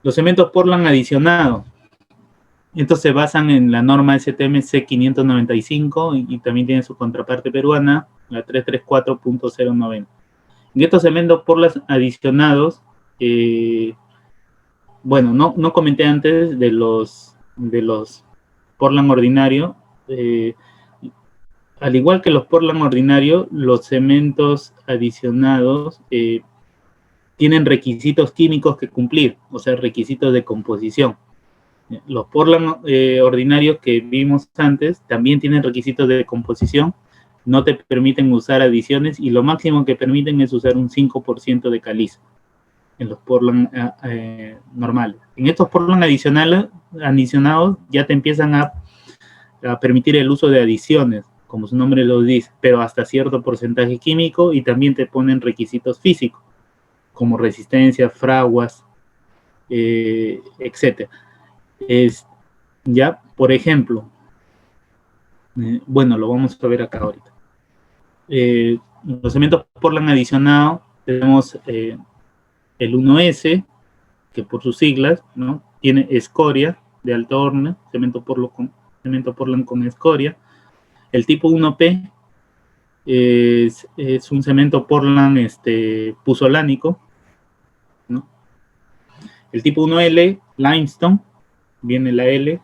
Los cementos Portland adicionados. Estos se basan en la norma STM C595 y también tiene su contraparte peruana, la 334.090. En estos cementos Portland adicionados, bueno, no comenté antes de los Portland ordinario. Al igual que los Portland ordinario, los cementos adicionados tienen requisitos químicos que cumplir, o sea, requisitos de composición. Los Portland ordinarios que vimos antes también tienen requisitos de composición, no te permiten usar adiciones y lo máximo que permiten es usar un 5% de caliza en los Portland normales. En estos Portland adicionados ya te empiezan a permitir el uso de adiciones, como su nombre lo dice, pero hasta cierto porcentaje químico y también te ponen requisitos físicos, como resistencia, fraguas, etc. Ya, por ejemplo, bueno, lo vamos a ver acá ahorita. Los cementos Portland adicionados tenemos el 1S, que por sus siglas, ¿no? Tiene escoria de alto horno, cemento Portland con escoria. El tipo 1P es un cemento Portland puzolánico, ¿no? El tipo 1L, limestone, viene la L,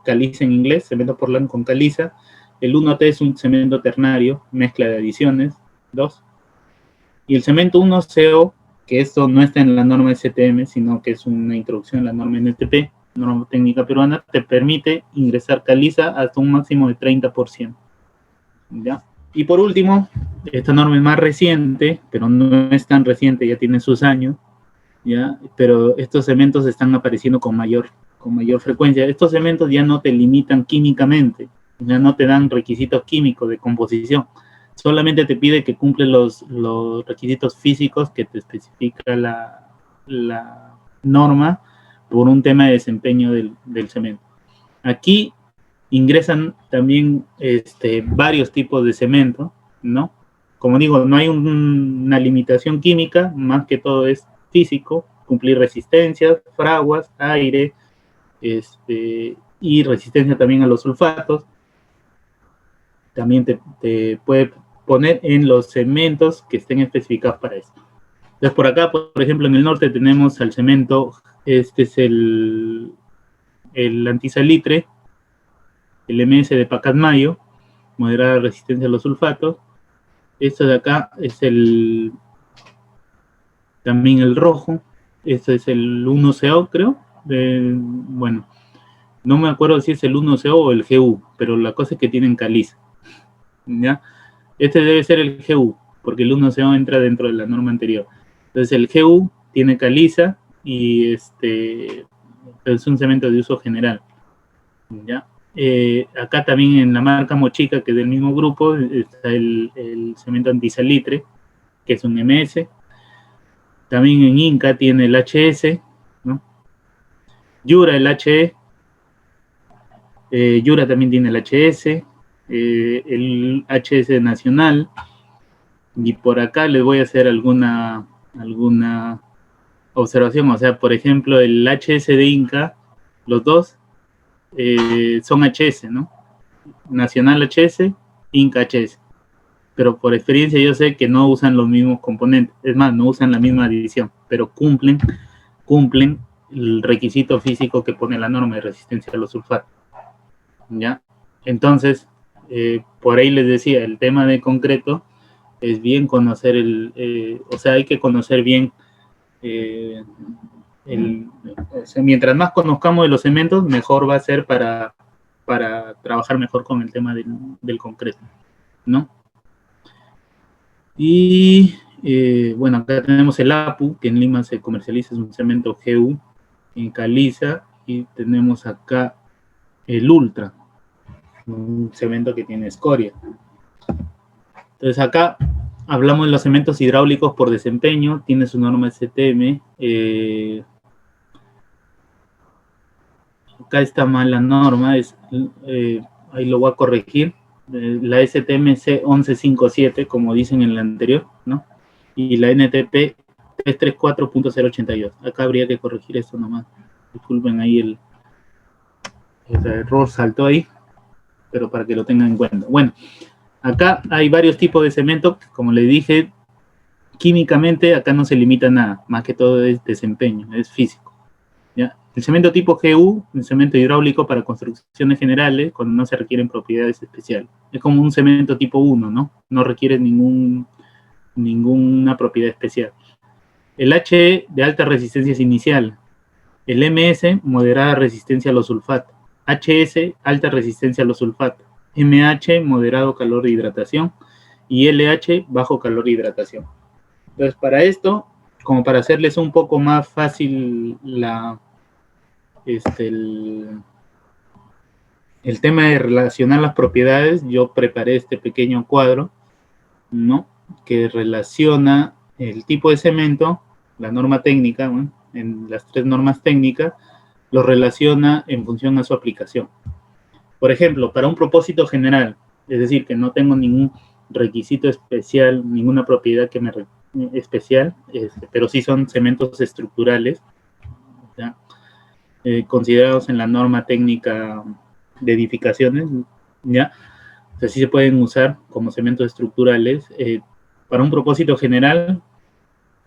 caliza en inglés, cemento Portland con caliza. El 1T es un cemento ternario, mezcla de adiciones, 2. Y el cemento 1CO, que esto no está en la norma STM, sino que es una introducción a la norma NTP, norma técnica peruana, te permite ingresar caliza hasta un máximo de 30%. ¿Ya? Y por último, esta norma es más reciente, pero no es tan reciente, ya tiene sus años, ¿ya? Pero estos cementos están apareciendo con mayor frecuencia. Estos cementos ya no te limitan químicamente, ya no te dan requisitos químicos de composición, solamente te pide que cumple los requisitos físicos que te especifica la norma por un tema de desempeño del cemento. Aquí ingresan también varios tipos de cemento, ¿no? Como digo, no hay una limitación química, más que todo es físico, cumplir resistencias, fraguas, aire, y resistencia también a los sulfatos. También te puede poner en los cementos que estén especificados para esto. Entonces, por acá, por ejemplo, en el norte tenemos al cemento, este es el antisalitre, el MS de Pacasmayo, moderada resistencia a los sulfatos. Esto de acá es también el rojo, este es el 1CO, creo. Bueno, no me acuerdo si es el 1CO o el GU, pero la cosa es que tienen caliza, ¿ya? Este debe ser el GU, porque el 1CO entra dentro de la norma anterior. Entonces el GU tiene caliza y es un cemento de uso general, ¿ya? Acá también en la marca Mochica, que es del mismo grupo, está el cemento antisalitre, que es un MS. También en Inca tiene el HS, ¿no? Yura, el HE. Yura también tiene el HS, el HS nacional. Y por acá les voy a hacer alguna observación. O sea, por ejemplo, el HS de Inca, los dos son HS, ¿no? Nacional HS, Inca HS. Pero por experiencia yo sé que no usan los mismos componentes. Es más, no usan la misma adición, pero cumplen el requisito físico que pone la norma de resistencia a los sulfatos, ¿ya? Entonces, por ahí les decía, el tema de concreto es bien conocer o sea, hay que conocer bien o sea, mientras más conozcamos de los cementos, mejor va a ser para trabajar mejor con el tema del concreto, ¿no? Y bueno, acá tenemos el APU, que en Lima se comercializa, es un cemento GU en caliza, y tenemos acá el Ultra, un cemento que tiene escoria. Entonces acá hablamos de los cementos hidráulicos por desempeño, tiene su norma STM. Acá está mal la norma, ahí lo voy a corregir. La STM C1157, como dicen en la anterior, ¿no? Y la NTP es 34.082. Acá habría que corregir esto nomás. Disculpen ahí el error saltó ahí, pero para que lo tengan en cuenta. Bueno, acá hay varios tipos de cemento, como le dije, químicamente acá no se limita a nada, más que todo es desempeño, es físico. ¿Ya? El cemento tipo GU, un cemento hidráulico para construcciones generales, cuando no se requieren propiedades especiales. Es como un cemento tipo 1, ¿no? No requiere ninguna propiedad especial. El HE de alta resistencia es inicial. El MS, moderada resistencia a los sulfatos. HS, alta resistencia a los sulfatos. MH, moderado calor de hidratación. Y LH, bajo calor de hidratación. Entonces, para esto, como para hacerles un poco más fácil el tema de relacionar las propiedades, yo preparé este pequeño cuadro, ¿no? Que relaciona el tipo de cemento, la norma técnica, ¿no? En las 3 normas técnicas, lo relaciona en función a su aplicación. Por ejemplo, para un propósito general, es decir, que no tengo ningún requisito especial, ninguna propiedad que me especial, pero sí son cementos estructurales, ¿ya? Considerados en la norma técnica de edificaciones, ¿ya? O sea, sí se pueden usar como cementos estructurales. Para un propósito general,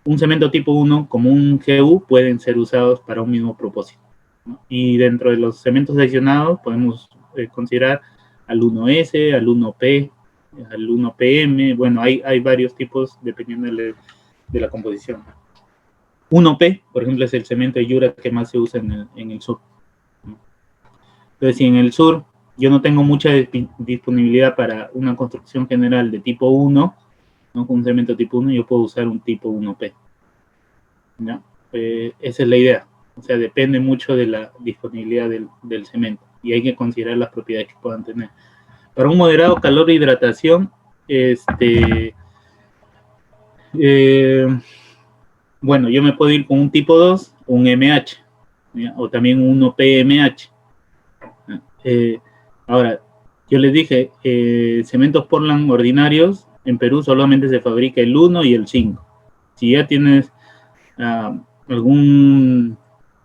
un cemento tipo 1 como un GU pueden ser usados para un mismo propósito, ¿no? Y dentro de los cementos adicionados podemos considerar al 1S, al 1P, al 1PM. Bueno, hay varios tipos dependiendo de la composición. 1P, por ejemplo, es el cemento de Yura que más se usa en el sur. Entonces, si en el sur yo no tengo mucha disponibilidad para una construcción general de tipo 1, ¿no? Con un cemento tipo 1, yo puedo usar un tipo 1P. ¿Ya? Esa es la idea. O sea, depende mucho de la disponibilidad del cemento y hay que considerar las propiedades que puedan tener. Para un moderado calor de hidratación, bueno, yo me puedo ir con un tipo 2, un MH, ¿ya? O también un 1PMH. Ahora, yo les dije, cementos Portland ordinarios, en Perú solamente se fabrica el 1 y el 5. Si ya tienes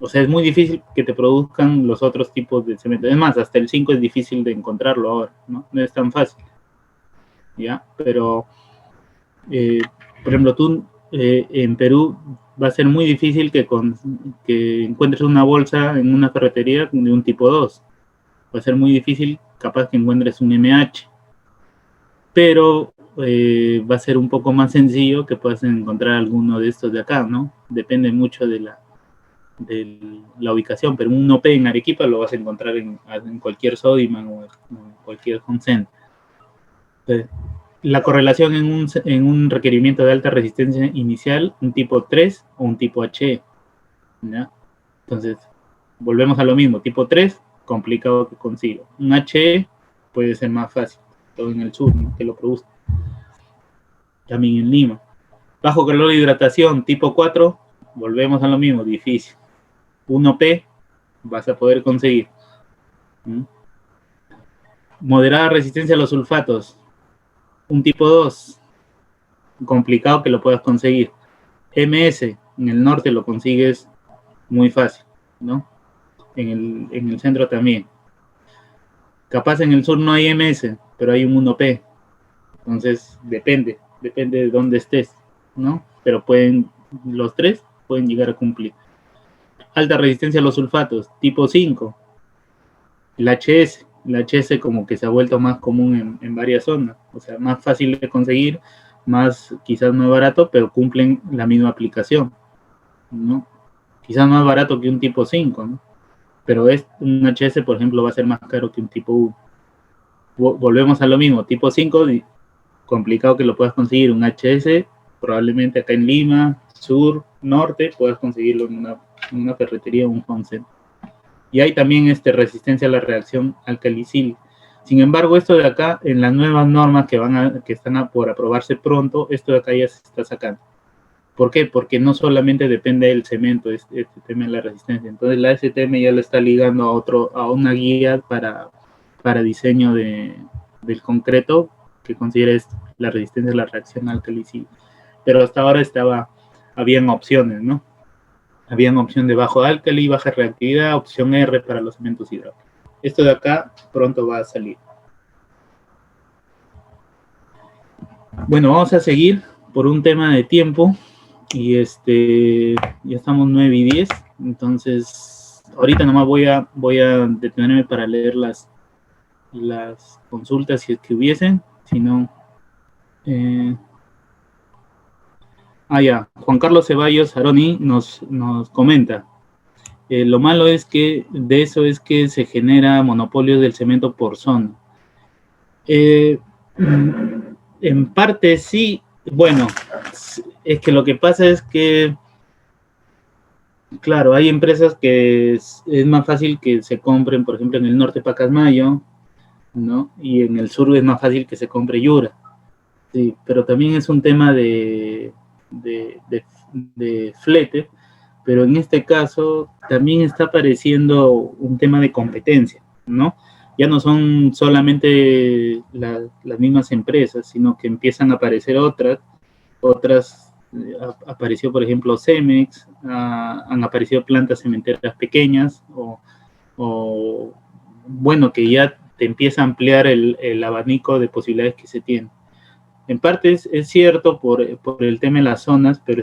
o sea, es muy difícil que te produzcan los otros tipos de cemento. Es más, hasta el 5 es difícil de encontrarlo ahora, ¿no? No es tan fácil, ¿ya? Pero, por ejemplo, tú en Perú va a ser muy difícil que encuentres una bolsa en una ferretería de un tipo 2. Va a ser muy difícil, capaz que encuentres un MH, pero va a ser un poco más sencillo que puedas encontrar alguno de estos de acá, ¿no? Depende mucho de la ubicación, pero un OP en Arequipa lo vas a encontrar en cualquier Sodiman o en cualquier Home Center. Entonces, la correlación en un requerimiento de alta resistencia inicial, un tipo 3 o un tipo HE, ¿ya? Entonces, volvemos a lo mismo, tipo 3, complicado que consigo. Un HE puede ser más fácil, todo en el sur, ¿no? Que lo produce. También en Lima. Bajo calor de hidratación, tipo 4, volvemos a lo mismo, difícil. 1P vas a poder conseguir. Moderada resistencia a los sulfatos, un tipo 2, complicado que lo puedas conseguir. MS, en el norte lo consigues muy fácil, ¿no? En el centro también. Capaz en el sur no hay MS, pero hay un 1P. Entonces, depende de dónde estés, ¿no? Pero los 3 pueden llegar a cumplir. Alta resistencia a los sulfatos, tipo 5. El HS como que se ha vuelto más común en varias zonas, o sea, más fácil de conseguir, más quizás no barato, pero cumplen la misma aplicación, ¿no? Quizás más barato que un tipo 5, ¿no? Pero un HS, por ejemplo, va a ser más caro que un tipo 1. Volvemos a lo mismo, tipo 5, complicado que lo puedas conseguir. Un HS, probablemente acá en Lima, sur, norte, puedas conseguirlo en una ferretería o un home center. Y hay también resistencia a la reacción alcalicil. Sin embargo, esto de acá, en las nuevas normas que están por aprobarse pronto, esto de acá ya se está sacando. ¿Por qué? Porque no solamente depende del cemento, este tema de la resistencia. Entonces la STM ya lo está ligando a una guía para diseño del concreto que considera la resistencia a la reacción alcalicil. Pero hasta ahora estaba habían opciones, ¿no? Habían opción de bajo álcali, baja reactividad, opción R para los cementos hidráulicos. Esto de acá pronto va a salir. Bueno, vamos a seguir por un tema de tiempo. Y ya estamos 9:10. Entonces, ahorita nomás voy a detenerme para leer las consultas si es que hubiesen. Si no, ya. Juan Carlos Ceballos Aroni nos comenta. Lo malo es que de eso es que se genera monopolio del cemento por zona. En parte sí. Bueno, es que lo que pasa es que, claro, hay empresas que es más fácil que se compren, por ejemplo, en el norte Pacasmayo, ¿no? Y en el sur es más fácil que se compre Yura. Sí, pero también es un tema de flete, pero en este caso también está apareciendo un tema de competencia, ¿no? Ya no son solamente las mismas empresas, sino que empiezan a aparecer otras, apareció por ejemplo Cemex, han aparecido plantas cementeras pequeñas, o bueno, que ya te empieza a ampliar el abanico de posibilidades que se tiene. En parte es cierto por el tema de las zonas, pero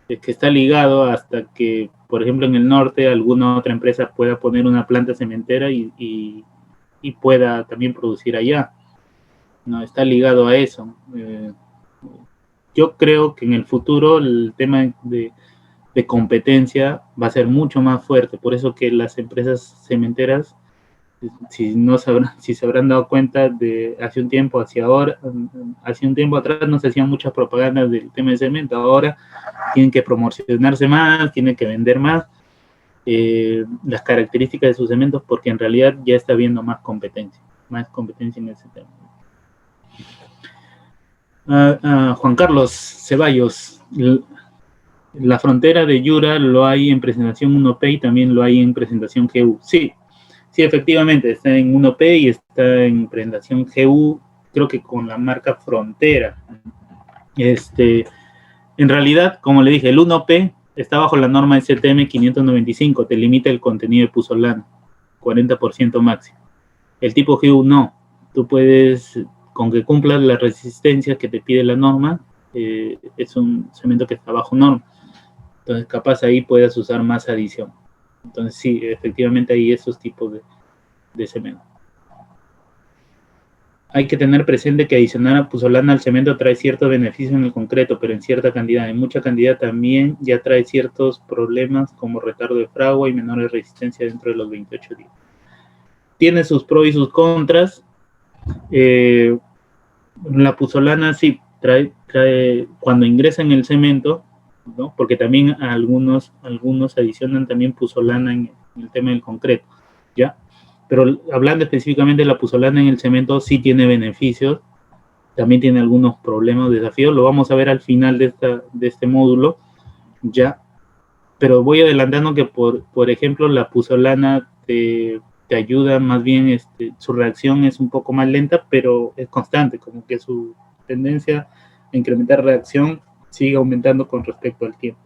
que está ligado hasta que, por ejemplo, en el norte alguna otra empresa pueda poner una planta cementera y pueda también producir allá. No está ligado a eso. Yo creo que en el futuro el tema de competencia va a ser mucho más fuerte, por eso que las empresas cementeras, si se habrán dado cuenta de hace un tiempo hacia ahora, hace un tiempo atrás no se hacían muchas propagandas del tema de cemento, ahora tienen que promocionarse más, tienen que vender más las características de sus cementos, porque en realidad ya está habiendo más competencia en ese tema. Juan Carlos Ceballos, la frontera de Yura lo hay en presentación 1P y también lo hay en presentación GU. Sí, efectivamente, está en 1P y está en presentación GU, creo que con la marca Frontera. En realidad, como le dije, el 1P está bajo la norma STM 595, te limita el contenido de puzolana, 40% máximo. El tipo GU no, tú puedes, con que cumplas las resistencias que te pide la norma, es un cemento que está bajo norma. Entonces, capaz ahí puedas usar más adición. Entonces, sí, efectivamente hay esos tipos de cemento. Hay que tener presente que adicionar a puzolana al cemento trae ciertos beneficios en el concreto, pero en cierta cantidad. En mucha cantidad también ya trae ciertos problemas como retardo de fragua y menores resistencia dentro de los 28 días. Tiene sus pros y sus contras. La puzolana sí trae cuando ingresa en el cemento, ¿no? Porque también algunos adicionan también puzolana en el tema del concreto, ¿ya? Pero hablando específicamente de la puzolana en el cemento, sí tiene beneficios, también tiene algunos problemas, desafíos, lo vamos a ver al final de este módulo, ¿ya? Pero voy adelantando que, por ejemplo, la puzolana te ayuda más bien, su reacción es un poco más lenta, pero es constante, como que su tendencia a incrementar reacción sigue aumentando con respecto al tiempo.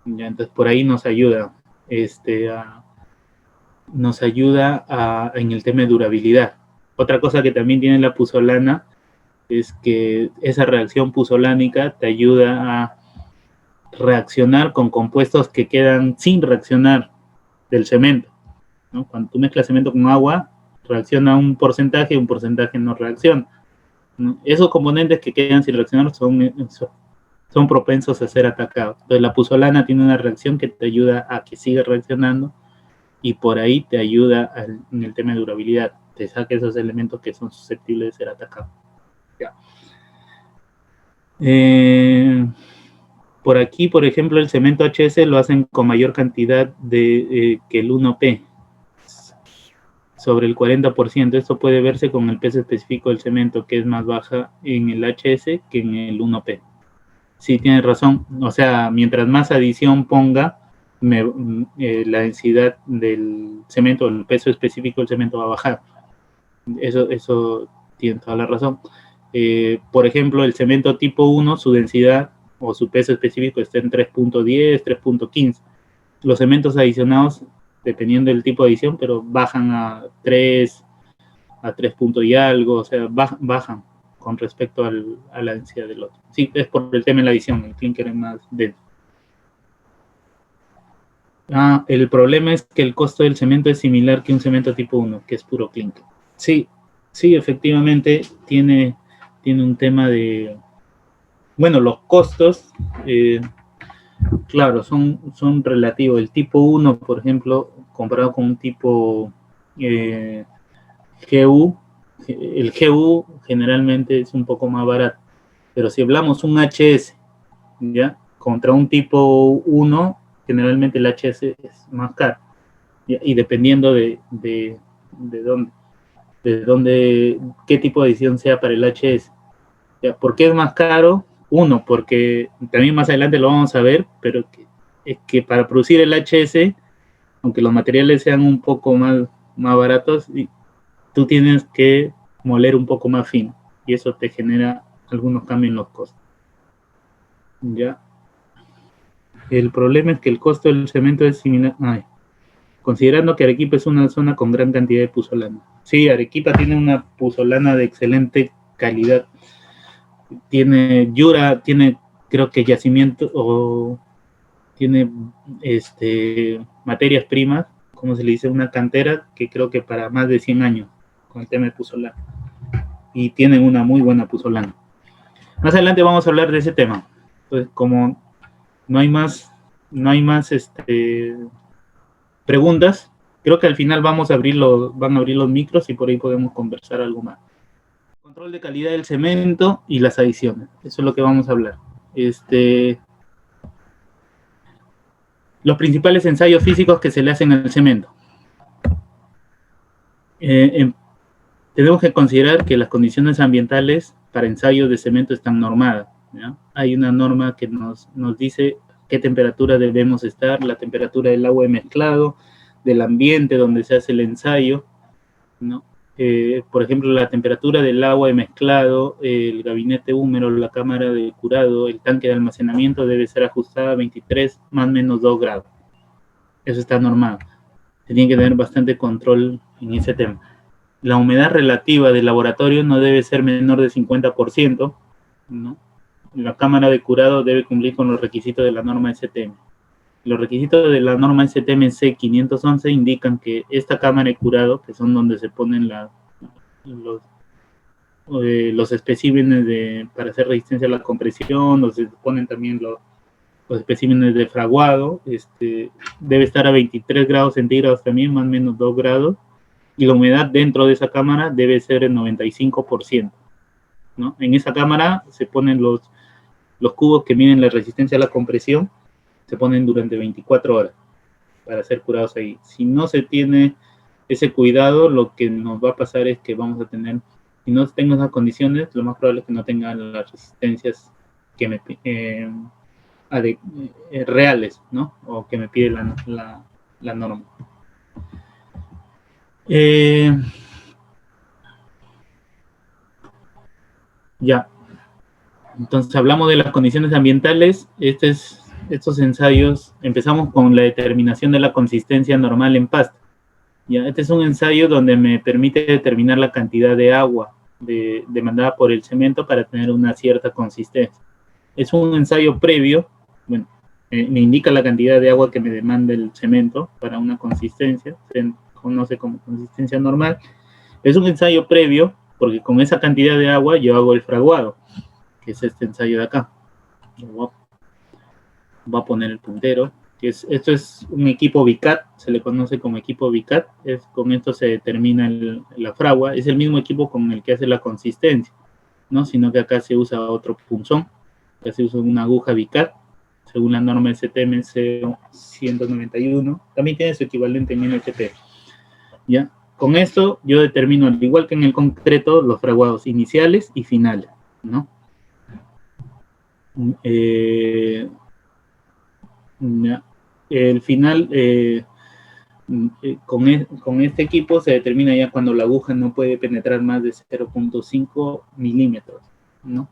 ¿Ya? Entonces, por ahí nos ayuda, en el tema de durabilidad. Otra cosa que también tiene la puzolana es que esa reacción puzolánica te ayuda a reaccionar con compuestos que quedan sin reaccionar del cemento, ¿no? Cuando tú mezclas cemento con agua, reacciona un porcentaje no reacciona, ¿no? Esos componentes que quedan sin reaccionar son propensos a ser atacados. Entonces la puzolana tiene una reacción que te ayuda a que siga reaccionando y por ahí te ayuda en el tema de durabilidad, te saca esos elementos que son susceptibles de ser atacados. Ya. Por aquí, por ejemplo, el cemento HS lo hacen con mayor cantidad que el 1P, sobre el 40%. Esto puede verse con el peso específico del cemento, que es más baja en el HS que en el 1P. Sí, tienes razón. O sea, mientras más adición ponga, la densidad del cemento, el peso específico del cemento va a bajar. Eso tiene toda la razón. Por ejemplo, el cemento tipo 1, su densidad o su peso específico esté en 3.10, 3.15. Los cementos adicionados, dependiendo del tipo de adición, pero bajan a 3, a 3 puntos y algo, o sea, bajan con respecto a la densidad del otro. Sí, es por el tema de la adición, el clinker es más denso. El problema es que el costo del cemento es similar que un cemento tipo 1, que es puro clinker. Sí, sí, efectivamente tiene un tema de... Bueno, los costos, claro, son relativos. El tipo 1, por ejemplo, comparado con un tipo GU, el GU generalmente es un poco más barato. Pero si hablamos un HS, ¿ya? Contra un tipo 1, generalmente el HS es más caro. ¿Ya? Y dependiendo de dónde, qué tipo de edición sea para el HS. ¿Ya? ¿Por qué es más caro? Uno, porque también más adelante lo vamos a ver, pero es que para producir el HS, aunque los materiales sean un poco más baratos, tú tienes que moler un poco más fino, y eso te genera algunos cambios en los costos. ¿Ya? El problema es que el costo del cemento es similar. Considerando que Arequipa es una zona con gran cantidad de puzolana. Sí, Arequipa tiene una puzolana de excelente calidad. Tiene Yura, tiene creo que yacimiento, o tiene materias primas, como se le dice, una cantera que creo que para más de 100 años con el tema de puzolana. Y tienen una muy buena puzolana. Más adelante vamos a hablar de ese tema. Entonces, como no hay más preguntas, creo que al final van a abrir los micros y por ahí podemos conversar algo más. Control de calidad del cemento y las adiciones. Eso es lo que vamos a hablar. Los principales ensayos físicos que se le hacen al cemento. Tenemos que considerar que las condiciones ambientales para ensayos de cemento están normadas, ¿ya? Hay una norma que nos dice qué temperatura debemos estar, la temperatura del agua de mezclado, del ambiente donde se hace el ensayo, ¿no? Por ejemplo, la temperatura del agua de mezclado, el gabinete húmedo, la cámara de curado, el tanque de almacenamiento debe ser ajustada a 23 más o menos 2 grados. Eso está normado. Se tiene que tener bastante control en ese tema. La humedad relativa del laboratorio no debe ser menor de 50%, ¿no? La cámara de curado debe cumplir con los requisitos de la norma STM. Los requisitos de la norma STM C511 indican que esta cámara de curado, que son donde se ponen los especímenes para hacer resistencia a la compresión, donde se ponen también los especímenes de fraguado, debe estar a 23 grados centígrados también, más o menos 2 grados, y la humedad dentro de esa cámara debe ser el 95%, ¿no? En esa cámara se ponen los cubos que miden la resistencia a la compresión, se ponen durante 24 horas para ser curados ahí. Si no se tiene ese cuidado, lo que nos va a pasar es que vamos a tener, si no tengo esas condiciones, lo más probable es que no tengan las resistencias que reales, ¿no? O que me pide la norma. Ya. Entonces hablamos de las condiciones ambientales. Estos ensayos, empezamos con la determinación de la consistencia normal en pasta. Ya, este es un ensayo donde me permite determinar la cantidad de agua demandada por el cemento para tener una cierta consistencia. Es un ensayo previo, bueno, me indica la cantidad de agua que me demanda el cemento para una consistencia, se conoce como consistencia normal. Es un ensayo previo porque con esa cantidad de agua yo hago el fraguado, que es este ensayo de acá. Voy a poner el puntero. Esto es un equipo BICAT, se le conoce como equipo BICAT. Con esto se determina la fragua. Es el mismo equipo con el que hace la consistencia, ¿no? Sino que acá se usa otro punzón. Acá se usa una aguja BICAT, según la norma STM C191. También tiene su equivalente en NHP. ¿Ya? Con esto yo determino, al igual que en el concreto, los fraguados iniciales y finales, ¿no? El final, con este equipo se determina ya cuando la aguja no puede penetrar más de 0.5 milímetros, ¿no?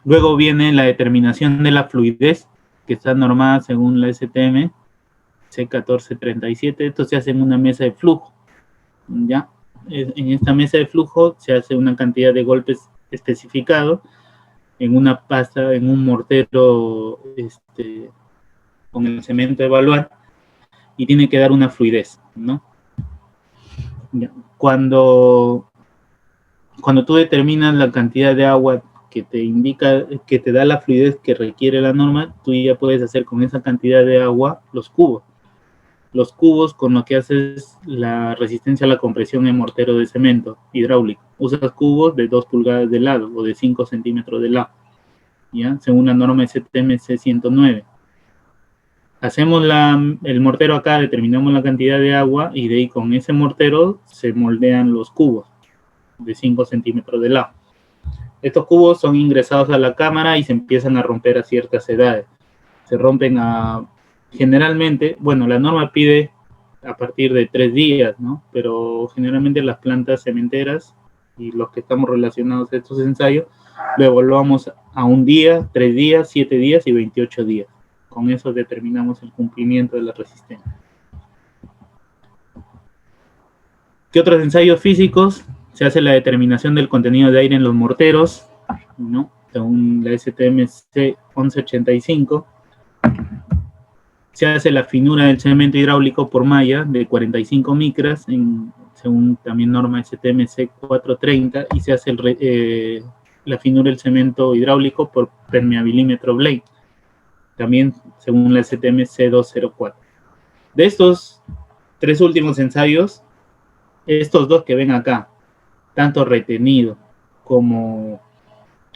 Luego viene la determinación de la fluidez, que está normada según la STM C1437. Esto se hace en una mesa de flujo, ¿ya? En esta mesa de flujo se hace una cantidad de golpes especificado en una pasta, en un mortero con el cemento a evaluar, y tiene que dar una fluidez, ¿no? Cuando tú determinas la cantidad de agua que te indica, que te da la fluidez que requiere la norma, tú ya puedes hacer con esa cantidad de agua los cubos. Los cubos con lo que haces la resistencia a la compresión en mortero de cemento hidráulico. Usas cubos de 2 pulgadas de lado o de 5 centímetros de lado, ¿ya? Según la norma STM C109. Hacemos el mortero acá, determinamos la cantidad de agua y de ahí con ese mortero se moldean los cubos de 5 centímetros de lado. Estos cubos son ingresados a la cámara y se empiezan a romper a ciertas edades. Se rompen generalmente, bueno, la norma pide a partir de 3 días, ¿no? Pero generalmente las plantas cementeras y los que estamos relacionados a estos ensayos, lo evaluamos a 1 día, 3 días, 7 días y 28 días. Con eso determinamos el cumplimiento de la resistencia. ¿Qué otros ensayos físicos? Se hace la determinación del contenido de aire en los morteros, ¿no? Según la STM C1185. Se hace la finura del cemento hidráulico por malla de 45 micras, según también norma STM C430, y se hace la finura del cemento hidráulico por permeabilimétro Blade, también según la STM C204. De estos 3 últimos ensayos, estos 2 que ven acá, tanto retenido como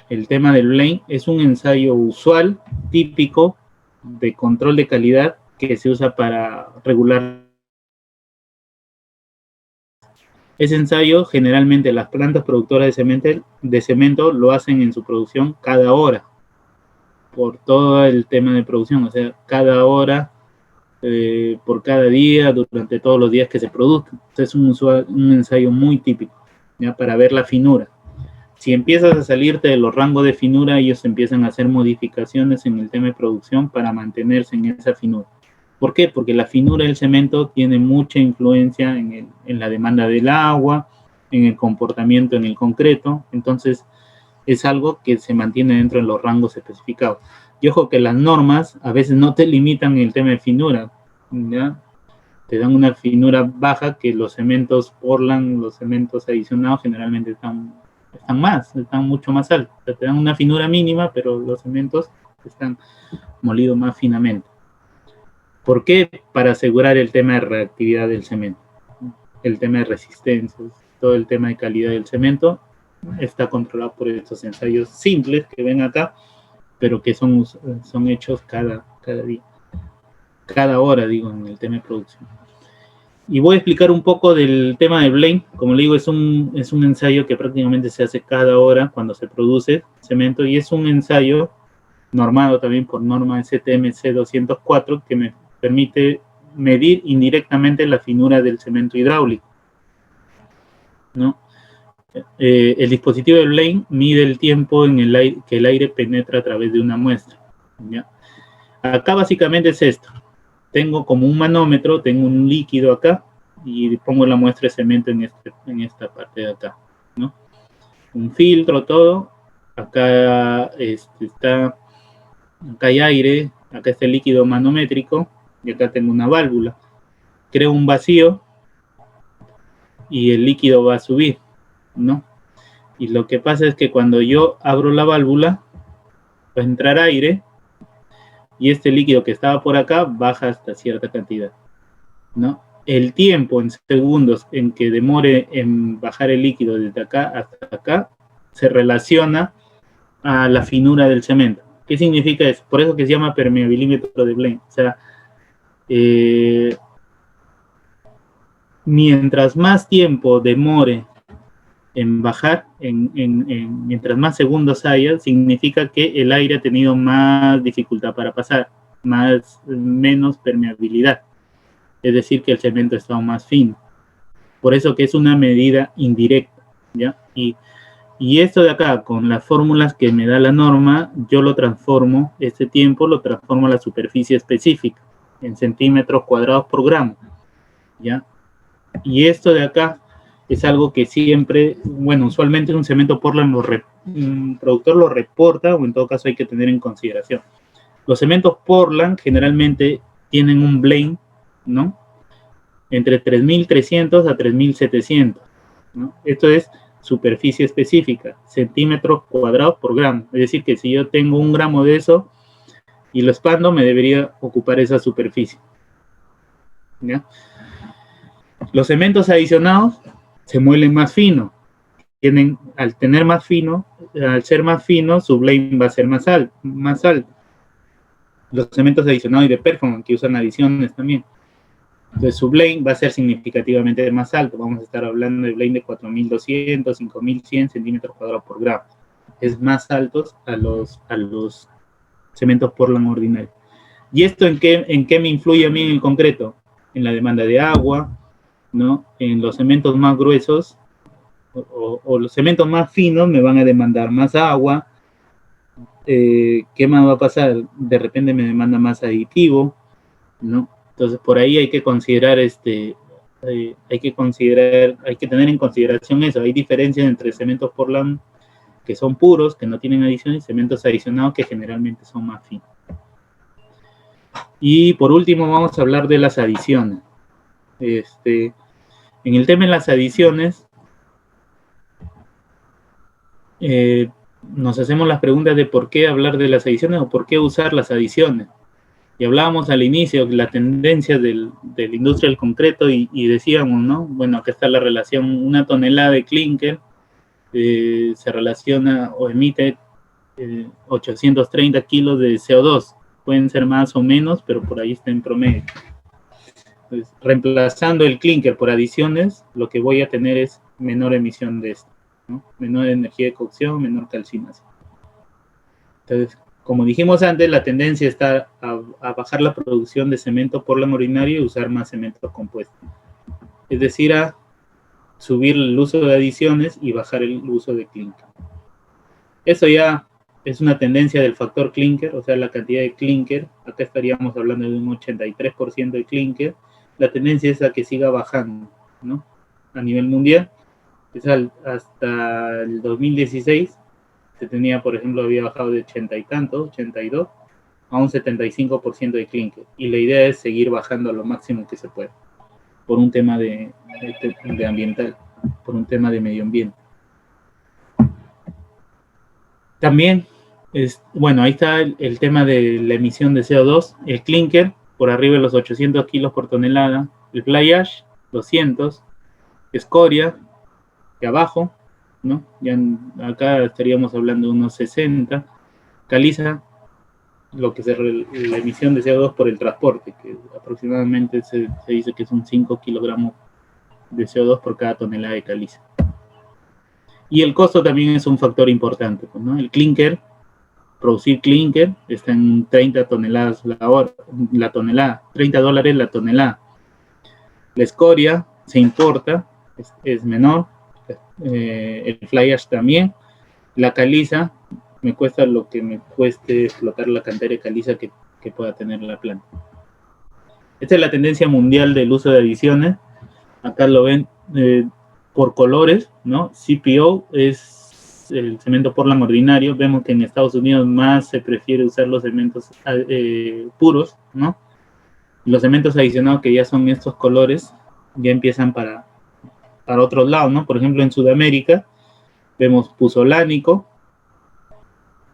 el tema del Blade, es un ensayo usual, típico, de control de calidad que se usa para regular. Ese ensayo, generalmente las plantas productoras de cemento lo hacen en su producción cada hora, por todo el tema de producción, o sea, cada hora, por cada día, durante todos los días que se produzcan. Es un ensayo muy típico, ¿ya? Para ver la finura. Si empiezas a salirte de los rangos de finura, ellos empiezan a hacer modificaciones en el tema de producción para mantenerse en esa finura. ¿Por qué? Porque la finura del cemento tiene mucha influencia en la demanda del agua, en el comportamiento en el concreto. Entonces, es algo que se mantiene dentro de los rangos especificados. Y ojo que las normas a veces no te limitan en el tema de finura, ¿ya? Te dan una finura baja, que los cementos Portland, los cementos adicionados generalmente están mucho más altos. O sea, te dan una finura mínima, pero los cementos están molidos más finamente. ¿Por qué? Para asegurar el tema de reactividad del cemento, el tema de resistencia, todo el tema de calidad del cemento está controlado por estos ensayos simples que ven acá, pero que son hechos cada día, cada hora, digo, en el tema de producción. Y voy a explicar un poco del tema de Blade. Como le digo, es un ensayo que prácticamente se hace cada hora cuando se produce cemento, y es un ensayo normado también por norma STM C204 que me permite medir indirectamente la finura del cemento hidráulico, ¿no? El dispositivo de Blade mide el tiempo en que el aire penetra a través de una muestra, ¿ya? Acá básicamente es esto. Tengo como un manómetro, tengo un líquido acá y pongo la muestra de cemento en esta parte de acá, ¿no? Un filtro, todo. Acá acá hay aire, acá está el líquido manométrico y acá tengo una válvula. Creo un vacío y el líquido va a subir, ¿no? Y lo que pasa es que cuando yo abro la válvula, va a entrar aire y este líquido que estaba por acá baja hasta cierta cantidad, ¿no? El tiempo en segundos en que demore en bajar el líquido desde acá hasta acá se relaciona a la finura del cemento. ¿Qué significa eso? Por eso que se llama permeabilimétro de Blade. O sea, mientras más tiempo demore en bajar, mientras más segundos haya, significa que el aire ha tenido más dificultad para pasar, menos permeabilidad. Es decir, que el cemento está más fino. Por eso que es una medida indirecta, ¿ya? Y Y esto de acá, con las fórmulas que me da la norma, yo lo transformo, este tiempo lo transformo a la superficie específica, en centímetros cuadrados por gramo, ¿ya? Y esto de acá es algo que siempre, bueno, usualmente un cemento Portland, un productor lo reporta, o en todo caso hay que tener en consideración. Los cementos Portland generalmente tienen un blend, ¿no? Entre 3.300 a 3.700, ¿no? Esto es superficie específica, centímetros cuadrados por gramo. Es decir, que si yo tengo 1 gramo de eso y lo expando, me debería ocupar esa superficie, ¿ya? Los cementos adicionados se muelen más fino. Al tener más fino, al ser más fino, su blend va a ser más alto. Los cementos adicionados y de performance, que usan adiciones también. Entonces su blend va a ser significativamente más alto. Vamos a estar hablando de blend de 4.200, 5.100 centímetros cuadrados por gramo. Es más altos a los cementos Portland ordinarios. ¿Y esto en qué me influye a mí en el concreto? En la demanda de agua, ¿no? En los cementos más gruesos o los cementos más finos me van a demandar más agua. ¿Qué más va a pasar? De repente me demanda más aditivo, ¿no? Entonces por ahí hay que considerar hay que tener en consideración eso. Hay diferencias entre cementos Portland que son puros, que no tienen adiciones, y cementos adicionados que generalmente son más finos. Y por último vamos a hablar de las adiciones. En el tema de las adiciones, nos hacemos las preguntas de por qué hablar de las adiciones o por qué usar las adiciones. Y hablábamos al inicio de la tendencia de la industria del concreto y decíamos, ¿no? Bueno, acá está la relación, 1 tonelada de clinker se relaciona o emite 830 kilos de CO2. Pueden ser más o menos, pero por ahí está en promedio. Entonces, reemplazando el clinker por adiciones, lo que voy a tener es menor emisión de esto, ¿no? Menor energía de cocción, menor calcinación. Entonces, como dijimos antes, la tendencia está a bajar la producción de cemento Portland ordinario y usar más cemento compuesto. Es decir, a subir el uso de adiciones y bajar el uso de clinker. Eso ya es una tendencia del factor clinker, o sea, la cantidad de clinker. Acá estaríamos hablando de un 83% de clinker. La tendencia es a que siga bajando, ¿no? A nivel mundial. Hasta el 2016 se tenía, por ejemplo, había bajado de 80 y tanto, 82, a un 75% de clinker. Y la idea es seguir bajando a lo máximo que se pueda, por un tema de ambiental, por un tema de medio ambiente. También, bueno, ahí está el tema de la emisión de CO2, el clinker, por arriba de los 800 kilos por tonelada, el fly ash, 200, escoria, de abajo, ¿no? Ya acá estaríamos hablando de unos 60, caliza, lo que la emisión de CO2 por el transporte, que aproximadamente se dice que son 5 kilogramos de CO2 por cada tonelada de caliza. Y el costo también es un factor importante, ¿no? El clinker, producir clinker, está en 30 toneladas la tonelada, $30 la tonelada. La escoria se importa, es menor, el fly ash también. La caliza, me cuesta lo que me cueste explotar la cantera de caliza que pueda tener la planta. Esta es la tendencia mundial del uso de adiciones. Acá lo ven por colores, ¿no? CPO es el cemento Portland ordinario. Vemos que en Estados Unidos más se prefiere usar los cementos puros, ¿no? Los cementos adicionados que ya son estos colores ya empiezan para otros lados, ¿no? Por ejemplo, en Sudamérica vemos puzolánico,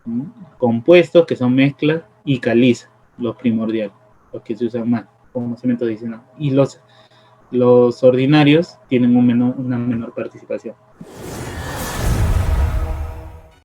¿no? Compuestos que son mezclas y caliza, los primordiales, los que se usan más como cemento adicional. Y los ordinarios tienen una menor participación.